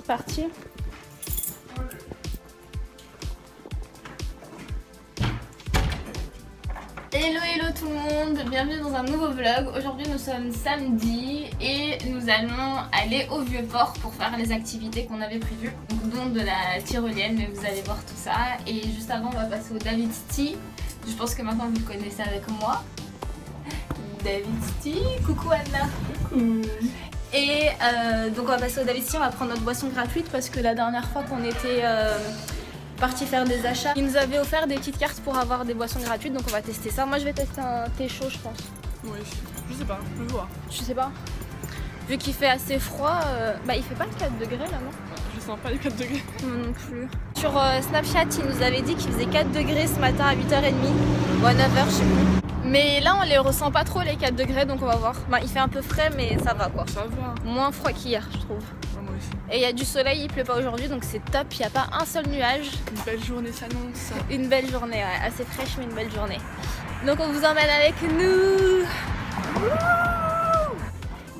vite parti. Hello hello tout le monde, bienvenue dans un nouveau vlog. Aujourd'hui nous sommes samedi et nous allons aller au Vieux-Port pour faire les activités qu'on avait prévues, dont de la tyrolienne, mais vous allez voir tout ça. Et juste avant on va passer au David's Tea. Je pense que maintenant vous le connaissez avec moi. David's Tea, coucou Anna. Coucou. Et donc on va passer au David's Tea, on va prendre notre boisson gratuite parce que la dernière fois qu'on était parti faire des achats, ils nous avaient offert des petites cartes pour avoir des boissons gratuites, donc on va tester ça. Moi je vais tester un thé chaud je pense. Oui, je sais pas, je vais voir. Je sais pas. Vu qu'il fait assez froid, bah il fait pas 4 degrés là non? Je sens pas les 4 degrés. Moi non plus. Sur Snapchat il nous avait dit qu'il faisait 4 degrés ce matin à 8h30 ou à 9h je sais plus. Mais là on les ressent pas trop les 4 degrés donc on va voir. Bah, il fait un peu frais mais ça va quoi. Ça va. Moins froid qu'hier je trouve. Ouais, moi aussi. Et il y a du soleil, il pleut pas aujourd'hui donc c'est top, il n'y a pas un seul nuage. Une belle journée s'annonce. Une belle journée, ouais. Assez fraîche mais une belle journée. Donc on vous emmène avec nous.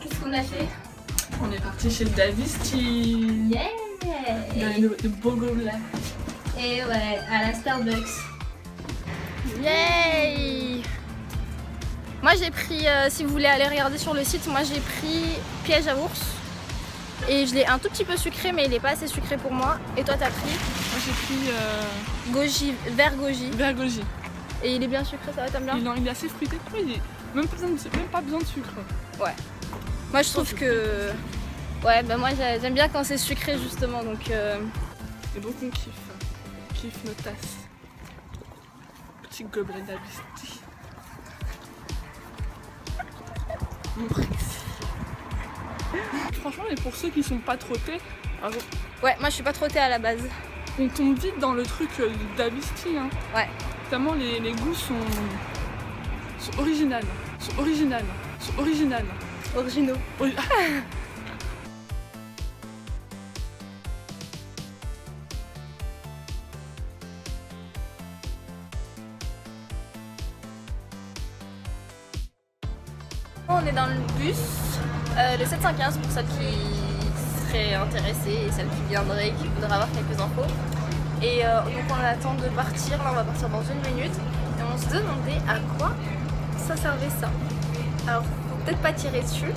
Qu'est-ce qu'on a fait? On est parti chez le David's Tea. Yeah. Il y a de beaux gobelets. Et ouais, à la Starbucks. Yay! Moi j'ai pris, si vous voulez aller regarder sur le site, moi j'ai pris piège à ours. Et je l'ai un tout petit peu sucré mais il est pas assez sucré pour moi. Et toi t'as pris? Moi j'ai pris goji, vert goji. vert goji. Et il est bien sucré, ça va, t'aimes bien? Il est assez fruité, il est même pas besoin de sucre. Ouais. Moi je trouve que... Ouais, bah moi j'aime bien quand c'est sucré justement donc... Et donc on kiffe nos tasses. Petit gobelet David's Tea. Mon précis. Franchement, et pour ceux qui sont pas trottés, alors, ouais, moi je suis pas trop thé à la base. on tombe vite dans le truc du David's Tea. Hein. Ouais. Notamment les goûts sont originales. Originaux. On est dans le bus, le 715 pour celles qui seraient intéressées et celles qui viendraient et qui voudraient avoir quelques infos. Et donc on attend de partir, là on va partir dans une minute. Et on se demandait à quoi ça servait ça. Alors faut peut-être pas tirer dessus.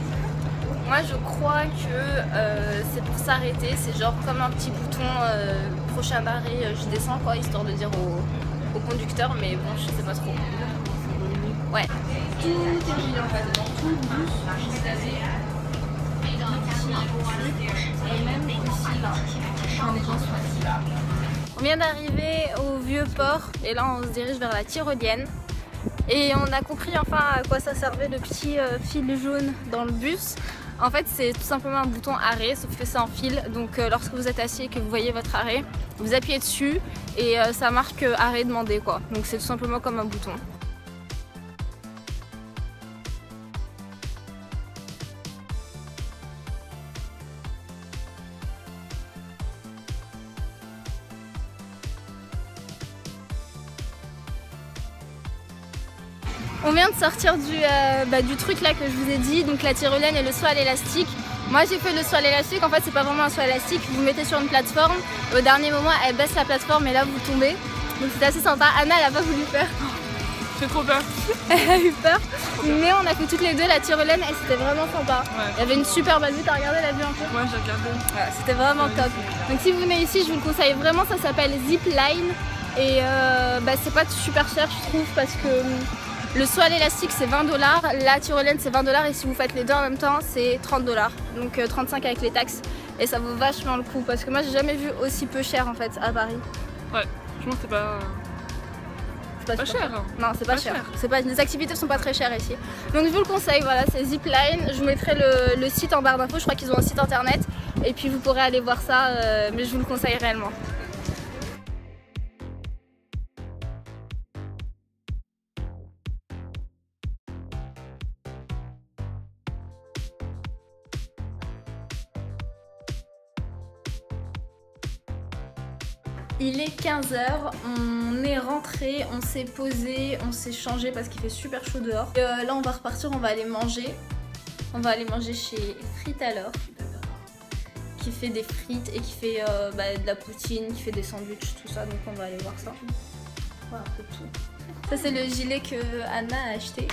Moi je crois que c'est pour s'arrêter, c'est genre comme un petit bouton prochain arrêt je descends quoi, histoire de dire au conducteur, mais bon je sais pas trop. Ouais. Tout est brillant en fait, dans tout le bus, vous avez et même ici là, quand les gens sont assis là. On vient d'arriver au Vieux-Port et là on se dirige vers la tyrolienne. Et on a compris enfin à quoi ça servait le petit fil jaune dans le bus. En fait c'est tout simplement un bouton arrêt, sauf que c'est en fil. Donc lorsque vous êtes assis et que vous voyez votre arrêt, vous appuyez dessus et ça marque arrêt demandé quoi. Donc c'est tout simplement comme un bouton. On vient de sortir du truc là que je vous ai dit, donc la tyrolienne et le saut à l'élastique. Moi j'ai fait le saut à l'élastique, en fait c'est pas vraiment un saut à l'élastique, vous mettez sur une plateforme, au dernier moment elle baisse la plateforme et là vous tombez. Donc c'était assez sympa, Anna elle a pas voulu faire. J'ai trop peur. Elle a eu peur, mais on a fait toutes les deux la tyrolienne et c'était vraiment sympa. Ouais. Il y avait une super belle vue, t'as regardé la vue un peu? Ouais j'ai regardé. Voilà, c'était vraiment top. Donc si vous venez ici je vous le conseille vraiment, ça s'appelle Zipline et c'est pas super cher je trouve parce que... Le saut à l'élastique c'est 20 $, la tyrolienne c'est 20 $ et si vous faites les deux en même temps c'est 30 $. Donc 35 avec les taxes et ça vaut vachement le coup parce que moi j'ai jamais vu aussi peu cher en fait à Paris. Ouais, franchement c'est pas cher. Hein. Non c'est pas cher. Les activités sont pas très chères ici. Donc je vous le conseille, voilà c'est Zipline. Je vous mettrai le site en barre d'infos, je crois qu'ils ont un site internet et puis vous pourrez aller voir ça mais je vous le conseille réellement. Il est 15 h, on est rentré, on s'est posé, on s'est changé parce qu'il fait super chaud dehors. Là on va repartir, on va aller manger. On va aller manger chez Frites Alors, qui fait des frites et qui fait de la poutine, qui fait des sandwichs, tout ça. Donc on va aller voir ça. Voilà, un peu tout. Ça c'est le gilet que Anna a acheté.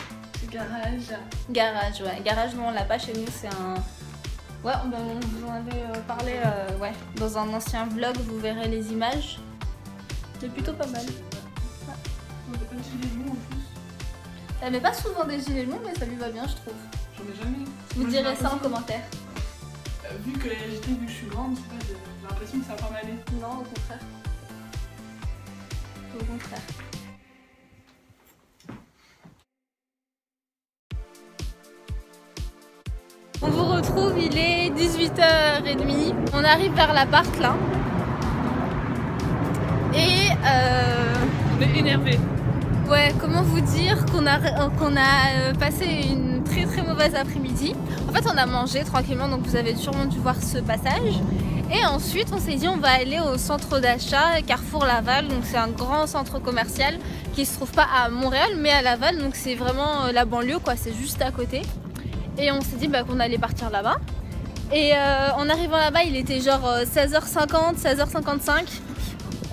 Garage. Garage, ouais. Garage, non, on l'a pas chez nous, c'est un... Ouais, on vous en avait parlé ouais, dans un ancien vlog, vous verrez les images. C'est plutôt pas mal. On n'a pas de gilet long en plus. Elle met pas souvent des gilets longs, mais ça lui va bien, je trouve. J'en ai jamais. Vous direz ça en commentaire. Vu que je suis grande, j'ai l'impression que ça va pas m'aller. Non, au contraire. Au contraire. On vous retrouve, il est 18h30. On arrive vers l'appart là. Et On est énervé. ouais, comment vous dire qu'on a passé une très très mauvaise après-midi. En fait, on a mangé tranquillement, donc vous avez sûrement dû voir ce passage. Et ensuite, on s'est dit on va aller au centre d'achat Carrefour Laval. Donc c'est un grand centre commercial qui se trouve pas à Montréal, mais à Laval. Donc c'est vraiment la banlieue, quoi. C'est juste à côté. Et on s'est dit qu'on allait partir là-bas. Et en arrivant là-bas, il était genre 16h50, 16h55.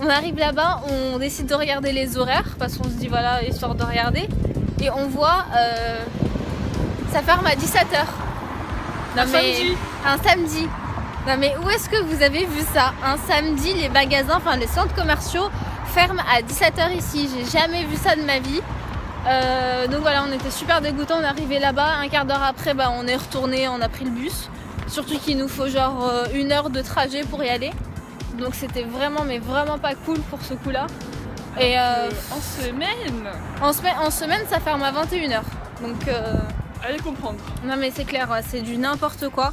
On arrive là-bas, on décide de regarder les horaires parce qu'on se dit voilà, histoire de regarder. Et on voit, ça ferme à 17h. Samedi. Un samedi. Non mais où est-ce que vous avez vu ça? Un samedi, les magasins, enfin les centres commerciaux ferment à 17h ici. J'ai jamais vu ça de ma vie. Donc voilà, on était super dégoûtants. On est arrivé là-bas, un quart d'heure après, on est retourné, on a pris le bus. Surtout qu'il nous faut genre 1 heure de trajet pour y aller. Donc c'était vraiment, mais vraiment pas cool pour ce coup-là. Et en semaine, ça ferme à 21h. Donc allez comprendre. non mais c'est clair, c'est du n'importe quoi.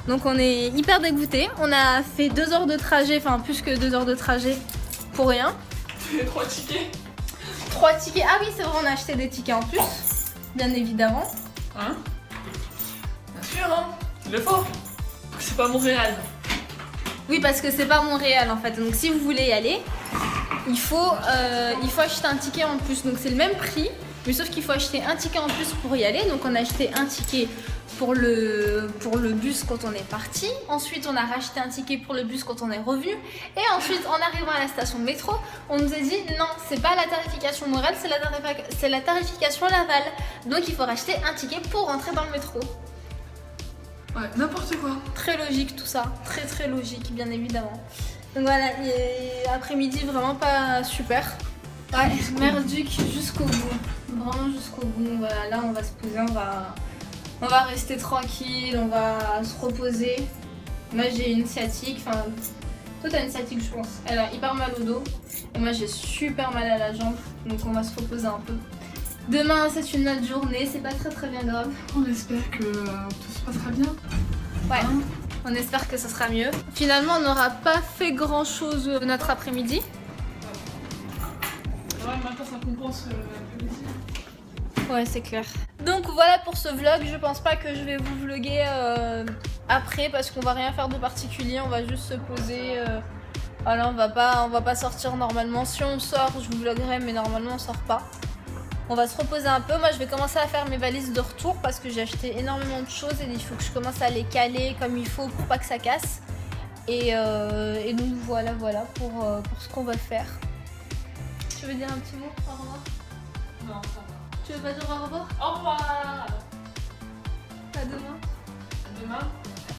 Donc on est hyper dégoûtés. On a fait 2 heures de trajet, enfin plus que 2 heures de trajet pour rien. 3 tickets. 3 tickets. Ah oui, c'est vrai, on a acheté des tickets en plus, bien évidemment. Hein? Bien sûr, hein? Il le faut. C'est pas Montréal. Oui, parce que c'est pas Montréal en fait. Donc si vous voulez y aller, il faut acheter un ticket en plus. Donc c'est le même prix, mais sauf qu'il faut acheter un ticket en plus pour y aller. Donc on a acheté un ticket pour le bus quand on est parti. Ensuite, on a racheté un ticket pour le bus quand on est revenu. Et ensuite, en arrivant à la station de métro, on nous a dit non, c'est pas la tarification Montréal, c'est la tarification Laval. Donc il faut racheter un ticket pour rentrer dans le métro. Ouais, n'importe quoi. Très logique tout ça, très très logique bien évidemment. Donc voilà, après-midi vraiment pas super. Ouais, merduc jusqu'au bout, vraiment jusqu'au bout. Voilà, là on va se poser, on va rester tranquille, on va se reposer. Moi j'ai une sciatique, enfin toi t'as une sciatique je pense. Elle a hyper mal au dos et moi j'ai super mal à la jambe, donc on va se reposer un peu. Demain c'est une autre journée, c'est pas très bien grave. On espère que tout se passera bien. Ouais, hein, on espère que ce sera mieux. Finalement on n'aura pas fait grand chose de notre après-midi. Ouais, maintenant ça compense le plaisir. Ouais, c'est clair. Donc voilà pour ce vlog, je pense pas que je vais vous vlogger après parce qu'on va rien faire de particulier, on va juste se poser. Voilà, on va pas sortir normalement. Si on sort, je vous vloggerai, mais normalement on sort pas. On va se reposer un peu. Moi je vais commencer à faire mes valises de retour parce que j'ai acheté énormément de choses et il faut que je commence à les caler comme il faut pour pas que ça casse. Et donc voilà pour ce qu'on va faire. Tu veux dire un petit mot? Au revoir. Non, ça va. Tu veux pas dire au revoir? Au revoir. À demain. À demain.